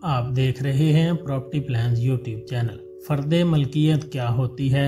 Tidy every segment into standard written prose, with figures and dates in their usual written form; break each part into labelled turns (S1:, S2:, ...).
S1: आप देख रहे हैं प्रॉपर्टी प्लान्स यूट्यूब चैनल। फर्द मलकियत क्या होती है,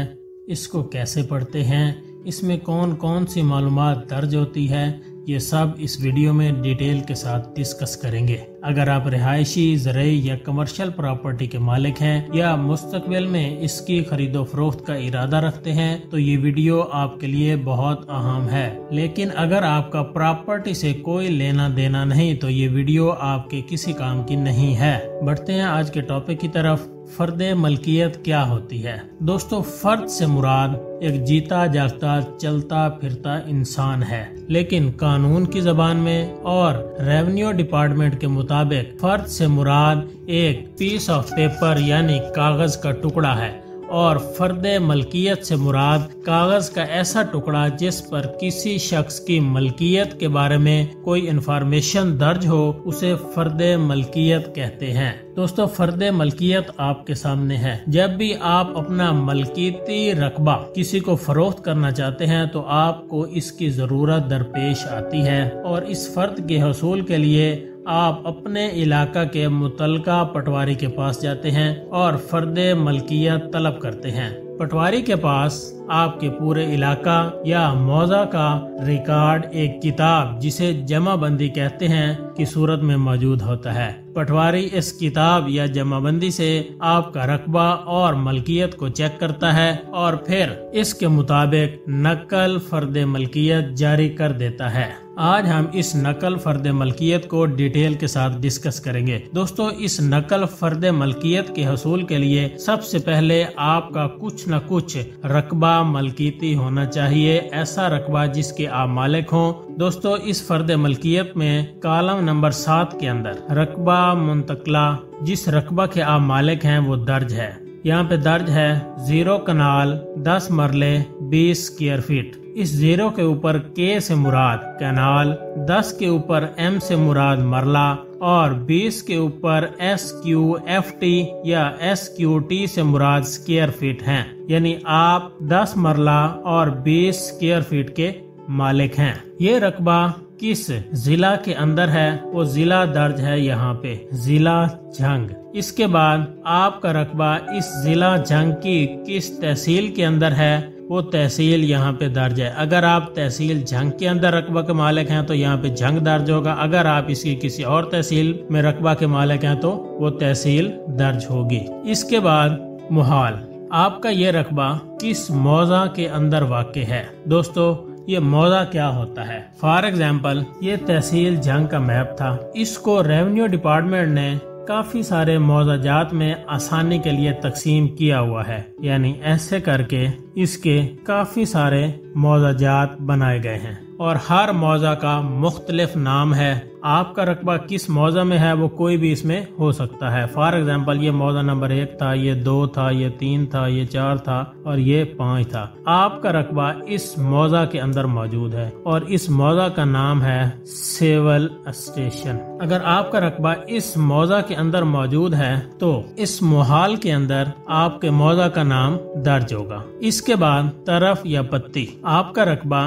S1: इसको कैसे पढ़ते हैं, इसमें कौन कौन सी मालूमात दर्ज होती है, ये सब इस वीडियो में डिटेल के साथ डिस्कस करेंगे। अगर आप रिहायशी, ज़रई या कमर्शियल प्रॉपर्टी के मालिक हैं या मुस्तकबिल में इसकी खरीदो फरोख्त का इरादा रखते हैं तो ये वीडियो आपके लिए बहुत अहम है। लेकिन अगर आपका प्रॉपर्टी से कोई लेना देना नहीं तो ये वीडियो आपके किसी काम की नहीं है। बढ़ते हैं आज के टॉपिक की तरफ। फर्द मलकियत क्या होती है? दोस्तों, फर्द से मुराद एक जीता जागता चलता फिरता इंसान है, लेकिन कानून की जबान में और रेवेन्यू डिपार्टमेंट के मुताबिक फर्द से मुराद एक पीस ऑफ पेपर यानी कागज का टुकड़ा है, और फर्द मलकियत से मुराद कागज का ऐसा टुकड़ा जिस पर किसी शख्स की मलकियत के बारे में कोई इन्फॉर्मेशन दर्ज हो, उसे फर्द मलकियत कहते हैं। दोस्तों, फर्द मलकियत आपके सामने है। जब भी आप अपना मलकियती रकबा किसी को फरोख्त करना चाहते हैं तो आपको इसकी जरूरत दरपेश आती है, और इस फर्द के हसूल के लिए आप अपने इलाका के मुतलका पटवारी के पास जाते हैं और फर्द मलकियत तलब करते हैं। पटवारी के पास आपके पूरे इलाका या मौजा का रिकॉर्ड एक किताब जिसे जमा बंदी कहते हैं की सूरत में मौजूद होता है। पटवारी इस किताब या जमा बंदी से आपका रकबा और मलकियत को चेक करता है और फिर इसके मुताबिक नकल फर्द मलकियत जारी कर देता है। आज हम इस नकल फर्द मलकियत को डिटेल के साथ डिस्कस करेंगे। दोस्तों, इस नकल फर्द मलकियत के हसूल के लिए सबसे पहले आपका कुछ न कुछ रकबा मलकियती होना चाहिए, ऐसा रकबा जिसके आप मालिक हों। दोस्तों, इस फर्द मलकियत में कॉलम नंबर 7 के अंदर रकबा मुंतकला, जिस रकबा के आप मालिक हैं वो दर्ज है। यहाँ पे दर्ज है 0 कनाल 10 मरले 20 स्क्वायर फीट। इस 0 के ऊपर के से मुराद कैनाल, 10 के ऊपर एम से मुराद मरला और 20 के ऊपर SQFT या SQT से मुराद स्क्वायर फीट हैं। यानी आप 10 मरला और 20 स्क्वायर फीट के मालिक हैं। ये रकबा किस जिला के अंदर है वो जिला दर्ज है यहाँ पे, जिला झंग। इसके बाद आपका रकबा इस जिला झंग की किस तहसील के अंदर है वो तहसील यहाँ पे दर्ज है। अगर आप तहसील झंग के अंदर रकबा के मालिक हैं तो यहाँ पे झंग दर्ज होगा। अगर आप इसकी किसी और तहसील में रकबा के मालिक हैं तो वो तहसील दर्ज होगी। इसके बाद मुहाल, आपका ये रकबा किस मौजा के अंदर वाक़ है। दोस्तों, ये मौजा क्या होता है? फॉर एग्जाम्पल, ये तहसील झंग का मैप था। इसको रेवेन्यू डिपार्टमेंट ने काफी सारे मौजाजात में आसानी के लिए तकसीम किया हुआ है, यानी ऐसे करके इसके काफी सारे मौजाजात बनाए गए हैं और हर मौजा का मुख्तलिफ नाम है। आपका रकबा किस मौजा में है वो कोई भी इसमें हो सकता है। फॉर एग्जाम्पल, ये मौजा नंबर 1 था, ये 2 था, ये 3 था, ये 4 था और ये 5 था। आपका रकबा इस मौजा के अंदर मौजूद है और इस मौजा का नाम है सिविल स्टेशन। अगर आपका रकबा इस मौजा के अंदर मौजूद है तो इस मुहाल के अंदर आपके मौजा का नाम दर्ज होगा। इसके बाद तरफ या पत्ती, आपका रकबा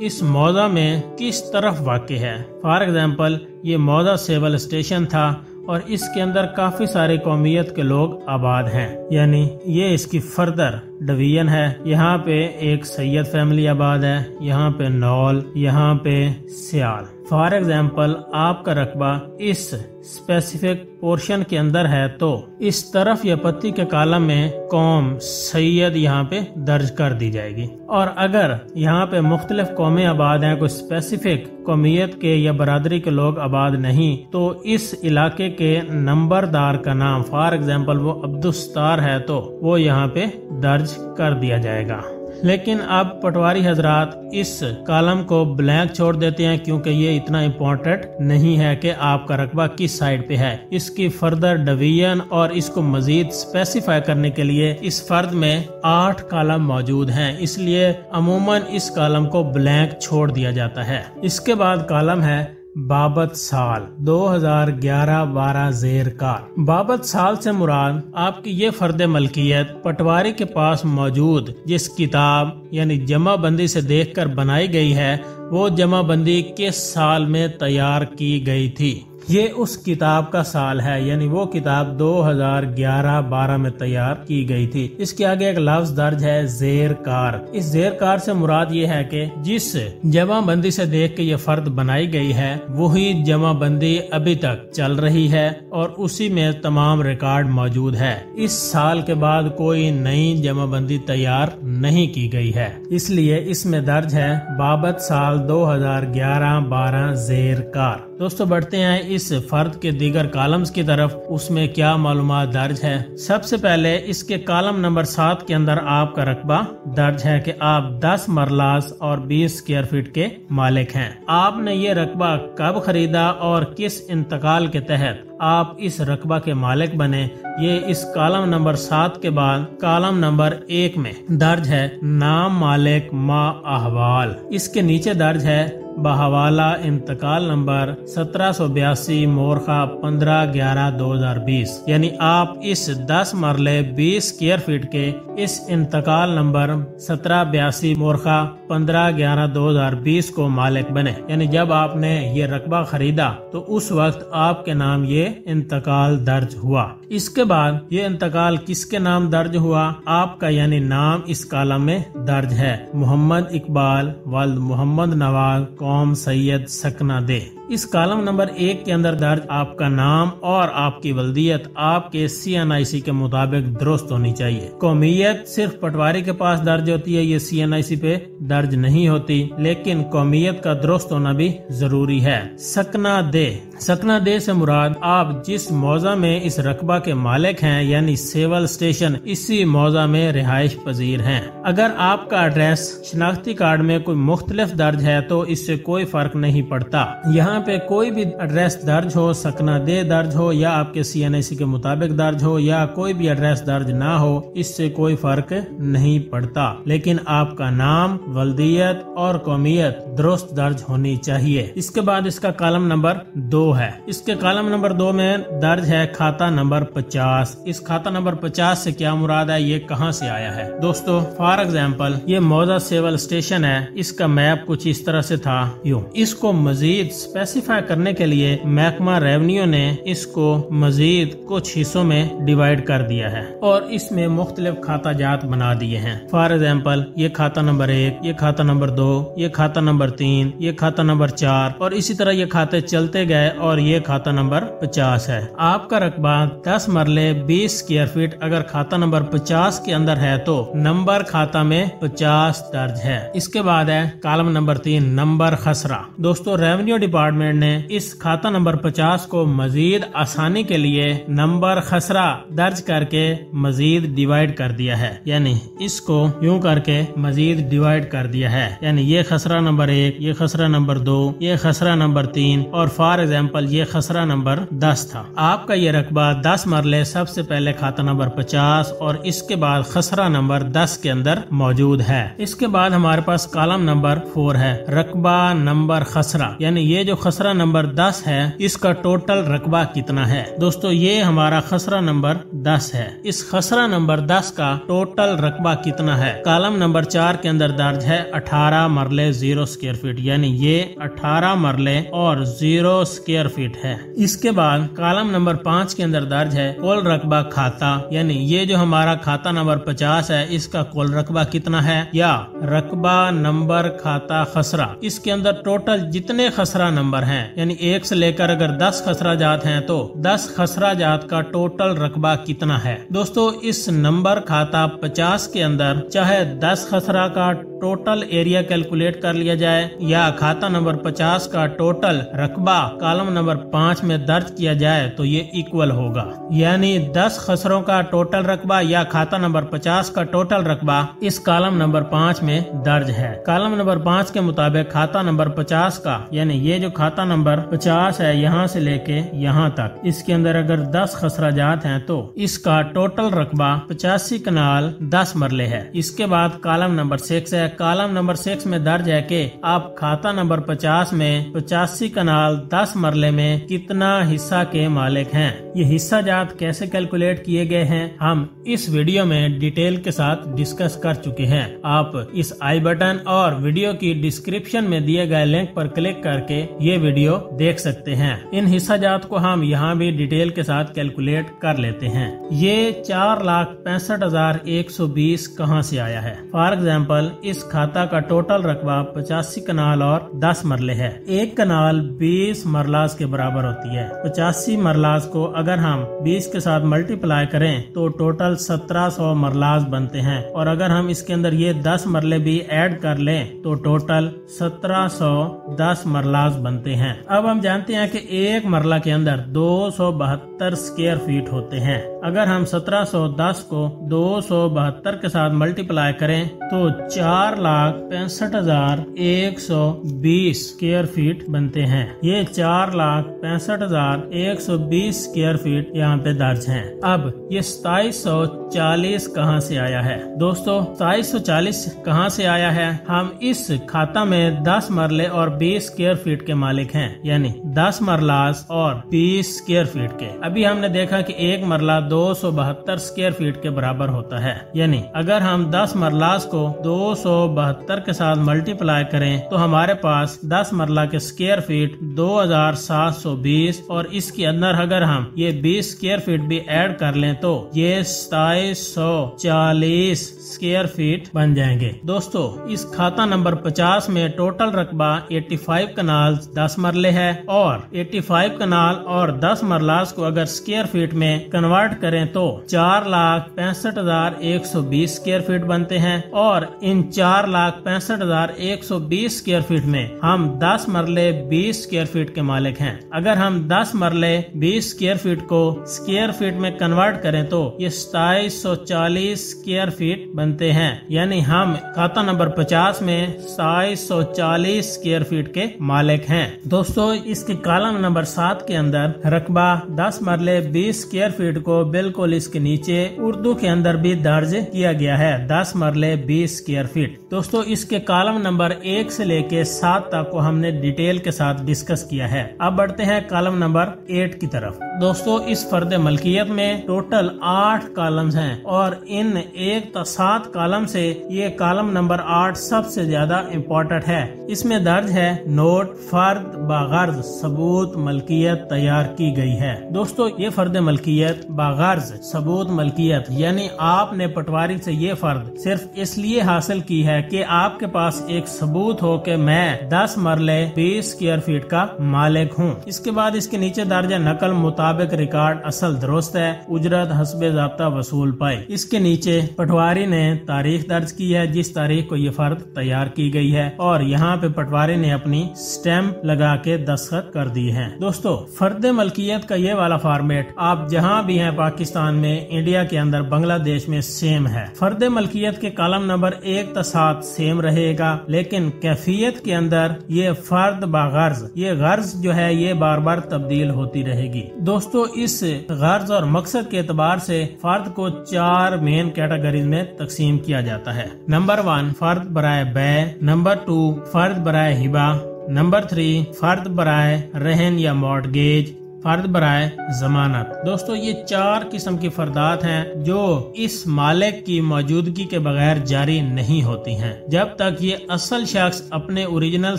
S1: इस मौजा में किस तरफ वाक़े है। फॉर एग्जाम्पल, ये मौजा सिविल स्टेशन था और इसके अंदर काफी सारे कौमियत के लोग आबाद हैं, यानी ये इसकी फर्दर डिवीजन है। यहाँ पे एक सैयद फैमिली आबाद है, यहाँ पे नौल, यहाँ पे सियाल। फॉर एग्जाम्पल, आपका रकबा इस स्पेसिफिक पोर्शन के अंदर है तो इस तरफ या पत्ती के कॉलम में कौम सैयद यहाँ पे दर्ज कर दी जाएगी। और अगर यहाँ पे मुख्तलिफ कौमें आबाद हैं, कोई स्पेसिफिक कौमियत के या बरादरी के लोग आबाद नहीं, तो इस इलाके के नंबरदार का नाम, फॉर एग्जाम्पल वो अब्दुस्तार है तो वो यहाँ पे दर्ज कर दिया जाएगा। लेकिन अब पटवारी हजरात इस कॉलम को ब्लैंक छोड़ देते हैं क्योंकि ये इतना इम्पोर्टेंट नहीं है कि आपका रकबा किस साइड पे है। इसकी फर्दर डिवीजन और इसको मजीद स्पेसिफाई करने के लिए इस फर्द में 8 कॉलम मौजूद हैं, इसलिए अमूमन इस कॉलम को ब्लैंक छोड़ दिया जाता है। इसके बाद कॉलम है बाबत साल 2011-12 ज़ेर कार। बाबत साल से मुराद आपकी ये फर्द मलकियत पटवारी के पास मौजूद जिस किताब यानी जमा बंदी से देखकर बनाई गई है वो जमा बंदी किस साल में तैयार की गई थी। یہ اس کتاب کا سال ہے، یعنی وہ کتاب 2011-12 میں تیار کی گئی تھی۔ اس کے آگے ایک لفظ درج ہے زیر کار۔ اس زیر کار سے مراد یہ ہے کہ جس جمع بندی سے دیکھ کے یہ فرد بنائی گئی ہے وہی جمع بندی ابھی تک چل رہی ہے اور اسی میں تمام ریکارڈ موجود ہے۔ اس سال کے بعد کوئی نئی جمع بندی تیار نہیں کی گئی ہے، اس لیے اس میں درج ہے بابت سال 2011-12 زیر کار۔ دوستو بڑھتے ہیں اس فرد کے دیگر کالمز کی طرف، اس میں کیا معلومات درج ہے۔ سب سے پہلے اس کے کالم نمبر 7 کے اندر آپ کا رقبہ درج ہے کہ آپ 10 مرلاز اور 20 اسکوائر فٹ کے مالک ہیں۔ آپ نے یہ رقبہ کب خریدا اور کس انتقال کے تحت آپ اس رقبہ کے مالک بنے، یہ اس کالم نمبر 7 کے بعد کالم نمبر 1 میں درج ہے نام مالک ما احوال۔ اس کے نیچے درج ہے بحوالہ انتقال نمبر 1782 مورخہ 15/11/2020، یعنی آپ اس 10 مرلے 20 اسکوائر فٹ کے اس انتقال نمبر 1782 مورخہ 15/11/2020 کو مالک بنے، یعنی جب آپ نے یہ رقبہ خریدا تو اس وقت آپ کے نام یہ انتقال درج ہوا۔ اس کے بعد یہ انتقال کس کے نام درج ہوا؟ آپ کا یعنی نام اس کالم میں درج ہے محمد اقبال ولد محمد نواز قوم سید سکنہ دے۔ اس کالم نمبر 1 کے اندر درج آپ کا نام اور آپ کی ولدیت آپ کے CNIC کے مطابق درست ہونی چاہیے۔ قومیت صرف پٹواری کے پاس درج ہوتی ہے، یہ CNIC پہ درج نہیں ہوتی، لیکن قومیت کا درست ہونا بھی ضروری ہے۔ سکنہ دے سے مراد آپ جس موضع میں اس رقبہ کے مالک ہیں یعنی سیول اسٹیشن، اسی موضع میں رہائش پذیر ہیں۔ اگر آپ کا ایڈریس شناختی کارڈ میں کوئی مختلف درج ہے تو اس سے کوئی فرق نہیں پڑتا۔ یہاں پہ کوئی بھی ایڈریس درج ہو، سکنہ دے درج ہو یا آپ کے CNIC کے مطابق درج ہو یا کوئی بھی ایڈریس درج نہ ہو، اس سے کوئی فرق نہیں پڑتا، لیکن آپ کا نام، ولدیت اور قومیت درست درج ہونی چاہیے۔ اس کے بعد اس کا کالم نمبر 2 ہے۔ اس کے کالم نمبر 2 میں درج ہے کھاتہ نمبر 50۔ اس کھاتہ نمبر 50 سے کیا مراد ہے، یہ کہاں سے آیا ہے؟ دوستو فار ایگزامپل یہ موضع سیول اسٹیشن ہے، اس کا میپ کچھ اس طرح سے تھا یوں۔ اس کو مزید اسپیسیفائی کرنے کے لیے محکمہ ریونیو نے اس کو مزید کچھ حصوں میں ڈیوائیڈ کر دیا ہے اور اس میں مختلف کھاتہ جات بنا دیے ہیں۔ فار ایگزامپل یہ کھاتہ نمبر 1، یہ کھاتہ نمبر 2، یہ کھاتہ نمبر 3، یہ کھاتہ نمبر 4 اور اسی طرح یہ کھاتے چلتے گئے اور یہ کھاتہ نمبر 50 ہے۔ آپ کا رقبہ 10 مرلے 20 اسکوائر فٹ اگر کھاتہ نمبر 50 کے اندر ہے تو نمبر کھاتہ میں 50 درج ہے۔ اس کے بعد ہے کالم نمبر 3 نمبر خسرہ۔ دوستو ریونیو ڈپارٹمنٹ نے اس کھاتہ نمبر 50 کو مزید آسانی کے لیے نمبر خسرہ درج کر کے مزید ڈیوائیڈ کر دیا ہے، یعنی اس کو یوں کر کے مزید ڈیوائیڈ کر دیا ہے، یعنی یہ خسرہ نمبر 1، یہ خسرہ نمبر 2، یہ خسرہ نمبر 3 اور فار ایگزامپل یہ خسرہ نمبر 10 تھا۔ آپ کا یہ رقبہ 10 مرلے سب سے پہلے کھاتہ نمبر 50 اور اس کے بعد خسرہ نمبر 10 کے اندر موجود ہے۔ اس کے بعد ہمارے پاس کالم نمبر 4 ہے رقبہ نمبر خسرہ، یعنی یہ جو خسرہ نمبر 10 ہے اس کا ٹوٹل رقبہ کتنا ہے؟ دوستو یہ ہمارا خسرہ نمبر 10 ہے، اس خسرہ نمبر 10 کا ٹوٹل رقبہ کتنا ہے؟ کالم نمبر 4 کے اندر درج ہے 18 مرلے 0 اسکوائر فٹ، یعنی یہ 18 مرلے اور 0 اسکوائر فٹ ہے۔ اس کے بعد کالم نمبر 5 کے اندر درج ہے کل رقبہ کھاتہ، یعنی یہ جو ہمارا کھاتہ نمبر 50 ہے اس کا کل رقبہ کتنا ہے، یا رقبہ نمبر کھاتہ خسرہ، اس کے اندر ٹوٹل جتنے خسرہ نمبر ہیں یعنی 1 سے لے کر اگر 10 خسرہ جات ہیں تو 10 خسرہ جات کا ٹوٹل رقبہ کتنا ہے؟ دوستو اس نمبر کھاتہ 50 کے اندر چاہے 10 خسرہ کا ٹوٹل ایریا کیلکولیٹ کر لیا جائے یا کھاتہ نمبر 50 کا ٹوٹل رقبہ کالم نمبر 5 میں درج کیا جائے تو یہ ایکول ہوگا، یعنی 10 خسروں کا ٹوٹل رقبہ یا کھاتہ نمبر 50 کا ٹوٹل رقبہ اس کالم نمبر 5 میں درج ہے۔ کالم نمبر 5 کے مطابق کھاتہ نمبر 50 کا یعنی یہ جو کھاتہ نمبر 50 ہے یہاں سے لے کے یہاں تک اس کے اندر اگر 10 خسرہ جات ہیں تو اس کا ٹوٹل رقبہ 85 کنال 10 مرلے ہے۔ اس کے بعد کالم نمبر 6 ہے، کالم نمبر 6 میں درج ہے کہ آپ کھاتہ نمبر 50 میں 85 کنال 10 مرلے میں کتنا حصہ کے مالک ہیں۔ یہ حصہ جات کیسے کیلکولیٹ کیے گئے ہیں ہم اس ویڈیو میں ڈیٹیل کے ساتھ ڈسکس کر چکے ہیں۔ آپ اس آئی بٹن اور ویڈیو کی ڈسکرپشن میں دیے گئے لنک پر کلک کر کے یہ ये वीडियो देख सकते हैं। इन हिस्साजात को हम यहाँ भी डिटेल के साथ कैलकुलेट कर लेते हैं। ये 4,65,120 कहाँ से आया है? फॉर एग्जाम्पल इस खाता का टोटल रकबा 85 कनाल और 10 मरले है। एक कनाल 20 मरलास के बराबर होती है। 85 मरलास को अगर हम 20 के साथ मल्टीप्लाई करें तो टोटल 1700 मरलास बनते हैं, और अगर हम इसके अंदर ये 10 मरले भी ऐड कर लें तो टोटल 1710 मरलास बनते हैं। अब हम जानते हैं कि एक मरला के अंदर 272 स्क्वायर फीट होते हैं। अगर हम 1710 को 272 के साथ मल्टीप्लाई करें तो 4,65,120 स्क्वायर फीट बनते हैं। ये 4,65,120 स्क्वायर फीट यहाँ पे दर्ज हैं। अब ये 2740 कहाँ से आया है? दोस्तों 2740 कहाँ से आया है? हम इस खाता में 10 मरले और 20 स्क्वायर फीट के मालिक हैं, यानी 10 मरलास और 20 स्क्वायर फीट के। अभी हमने देखा कि एक मरला 272 स्क्वायर फीट के बराबर होता है, यानी अगर हम 10 मरलास को 272 के साथ मल्टीप्लाई करें तो हमारे पास 10 मरला के स्क्वायर फीट 2720, और इसके अंदर अगर हम ये 20 स्क्वायर फीट भी ऐड कर लें तो ये 2740 स्क्वायर फीट बन जाएंगे। दोस्तों इस खाता नंबर 50 में टोटल रकबा 85 कनाल 10 मरले है, और 85 कनाल और 10 मरलास को अगर स्क्वायर फीट में कन्वर्ट करें तो 4,65,120 स्क्वायर फीट बनते हैं, और इन 4,65,120 स्क्वायर फीट में हम 10 मरले 20 स्क्वायर फीट के मालिक हैं। अगर हम 10 मरले 20 स्क्वायर फीट को स्क्वायर फीट में कन्वर्ट करें तो ये 2740 स्क्वायर फीट बनते हैं, यानी हम खाता नंबर 50 में 2740 स्क्वायर फीट के मालिक हैं। दोस्तों इसके कॉलम नंबर 7 के अंदर रकबा 10 मरले 20 स्क्वायर फीट को बिल्कुल इसके नीचे उर्दू के अंदर भी दर्ज किया गया है, 10 मरले 20 स्क्वायर फीट। दोस्तों इसके कॉलम नंबर 1 से लेके 7 तक को हमने डिटेल के साथ डिस्कस किया है। अब बढ़ते हैं कॉलम नंबर 8 की तरफ। दोस्तों इस फर्द मलकियत में टोटल 8 कॉलम्स हैं, और इन 1 तक 7 कॉलम से ये कॉलम नंबर 8 सबसे ज्यादा इम्पोर्टेंट है। इसमें दर्ज है नोट फर्द बागर्ज सबूत मलकियत तैयार की गई है। दोस्तों ये फर्द मलकियत बागर्ज सबूत मलकियत, यानी आपने पटवारी से ये फर्द सिर्फ इसलिए हासिल की है कि आपके पास एक सबूत हो कि मैं 10 मरले 20 स्क्वायर फीट का मालिक हूँ। इसके बाद इसके नीचे दर्ज है नकल मुताबिक रिकॉर्ड असल दुरुस्त है, उजरत हस्बे ज़ाब्ता वसूल पाई। इसके नीचे पटवारी ने तारीख दर्ज की है जिस तारीख को ये फर्द तैयार की गई है, और यहाँ पे पटवारी ने अपनी स्टैम्प लगा के दस्तखत कर दी है। दोस्तों फर्द मलकियत का ये वाला फॉर्मेट आप जहाँ भी हैं पाकिस्तान में, इंडिया के अंदर, बांग्लादेश में सेम है। फर्द मलकियत के कॉलम नंबर 1 तक 7 सेम रहेगा, लेकिन कैफियत के अंदर ये फर्द बागर्ज, ये गर्ज जो है ये बार बार तब्दील होती रहेगी। दोस्तों इस गर्ज और मकसद के एतबार से फर्द को 4 मेन कैटेगरीज में तकसीम किया जाता है। नंबर 1 फर्द बराए बै, नंबर 2 फर्द बराए हिबा, नंबर 3 फर्द बराए रहन या मॉर्टगेज, फर्द बराए जमानत। दोस्तों ये 4 किस्म की फर्दात हैं जो इस मालिक की मौजूदगी के बगैर जारी नहीं होती हैं। जब तक ये असल शख्स अपने ओरिजिनल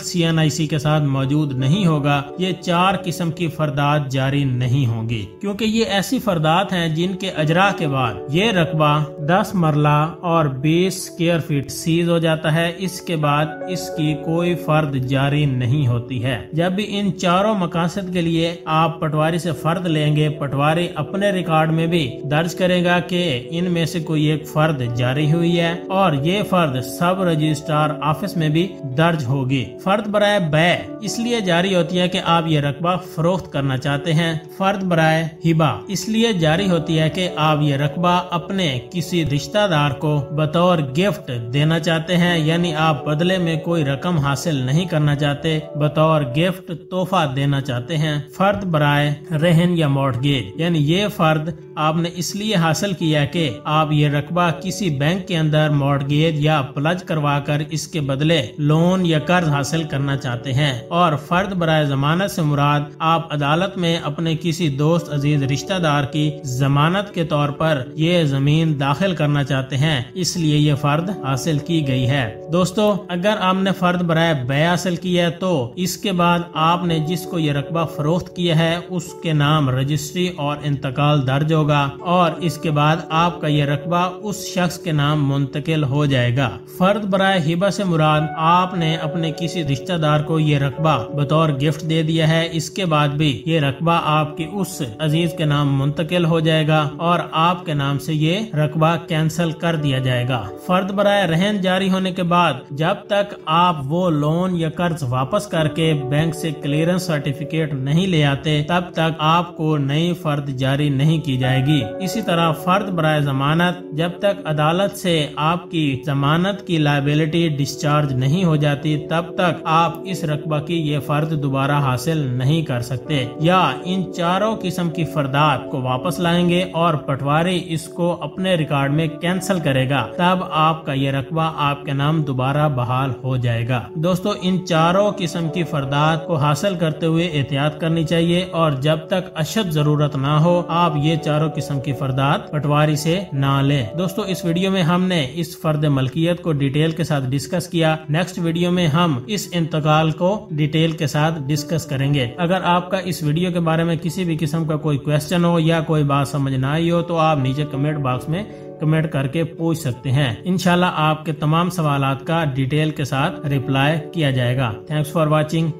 S1: CNIC के साथ मौजूद नहीं होगा, ये 4 किस्म की फर्दात जारी नहीं होंगी, क्योंकि ये ऐसी फर्दात हैं जिनके अजरा के बाद ये रकबा 10 मरला और 20 स्क्वायर फीट सीज हो जाता है। इसके बाद इसकी कोई फर्द जारी नहीं होती है। जब भी इन चारों मकासद के लिए आप पटवारी से फर्द लेंगे, पटवारी अपने रिकॉर्ड में भी दर्ज करेगा कि इनमें से कोई एक फर्द जारी हुई है, और ये फर्द सब रजिस्ट्रार ऑफिस में भी दर्ज होगी। फर्द बराए बै इसलिए जारी होती है कि आप ये रकबा फरोख्त करना चाहते हैं। फर्द बराए हिबा इसलिए जारी होती है कि आप ये रकबा अपने किसी रिश्तेदार को बतौर गिफ्ट देना चाहते हैं, यानी आप बदले में कोई रकम हासिल नहीं करना चाहते, बतौर गिफ्ट तोहफा देना चाहते हैं। फर्द बराए है रहन या मॉर्टगेज, यानी ये फर्द आपने इसलिए हासिल किया कि आप ये रकबा किसी बैंक के अंदर मॉर्टगेज या प्लज करवाकर इसके बदले लोन या कर्ज हासिल करना चाहते हैं। और फर्द बराए जमानत से मुराद आप अदालत में अपने किसी दोस्त अजीज रिश्तेदार की जमानत के तौर पर ये जमीन दाखिल करना चाहते हैं, इसलिए ये फर्द हासिल की गई है। दोस्तों, अगर आपने फर्द बराए बै हासिल किया है तो इसके बाद आपने जिसको ये रकबा फरोख्त किया है उसके नाम रजिस्ट्री और इंतकाल दर्ज होगा और इसके बाद आपका ये रकबा उस शख्स के नाम मुंतकिल हो जाएगा। फर्द बराए हिबा से मुराद आपने अपने किसी रिश्तेदार को ये रकबा बतौर गिफ्ट दे दिया है, इसके बाद भी ये रकबा आपके उस अजीज के नाम मुंतकिल हो जाएगा और आपके नाम से ये रकबा कैंसिल कर दिया जाएगा। फर्द बराए रहन जारी होने के बाद जब तक आप वो लोन या कर्ज वापस करके बैंक से क्लियरेंस सर्टिफिकेट नहीं ले आते तब तक आपको नई फर्द जारी नहीं की जाएगी। इसी तरह फर्द बराए जमानत, जब तक अदालत से आपकी जमानत की लायबिलिटी डिस्चार्ज नहीं हो जाती तब तक आप इस रकबा की ये फर्द दोबारा हासिल नहीं कर सकते। या इन चारों किस्म की फर्दात को वापस लाएंगे और पटवारी इसको अपने रिकॉर्ड में कैंसिल करेगा, तब आपका ये रकबा आपके नाम दोबारा बहाल हो जाएगा। दोस्तों, इन चारों किस्म की फर्दात को हासिल करते हुए एहतियात करनी चाहिए और जब तक अशद जरूरत ना हो आप ये चारों किस्म की फर्दात पटवारी से ना लें। दोस्तों, इस वीडियो में हमने इस फर्द मलकियत को डिटेल के साथ डिस्कस किया। नेक्स्ट वीडियो में हम इस इंतकाल को डिटेल के साथ डिस्कस करेंगे। अगर आपका इस वीडियो के बारे में किसी भी किस्म का कोई क्वेश्चन हो या कोई बात समझ ना आई हो तो आप नीचे कमेंट बॉक्स में कमेंट करके पूछ सकते हैं। इंशाल्लाह आपके तमाम सवालात का डिटेल के साथ रिप्लाई किया जाएगा। Thanks for watching.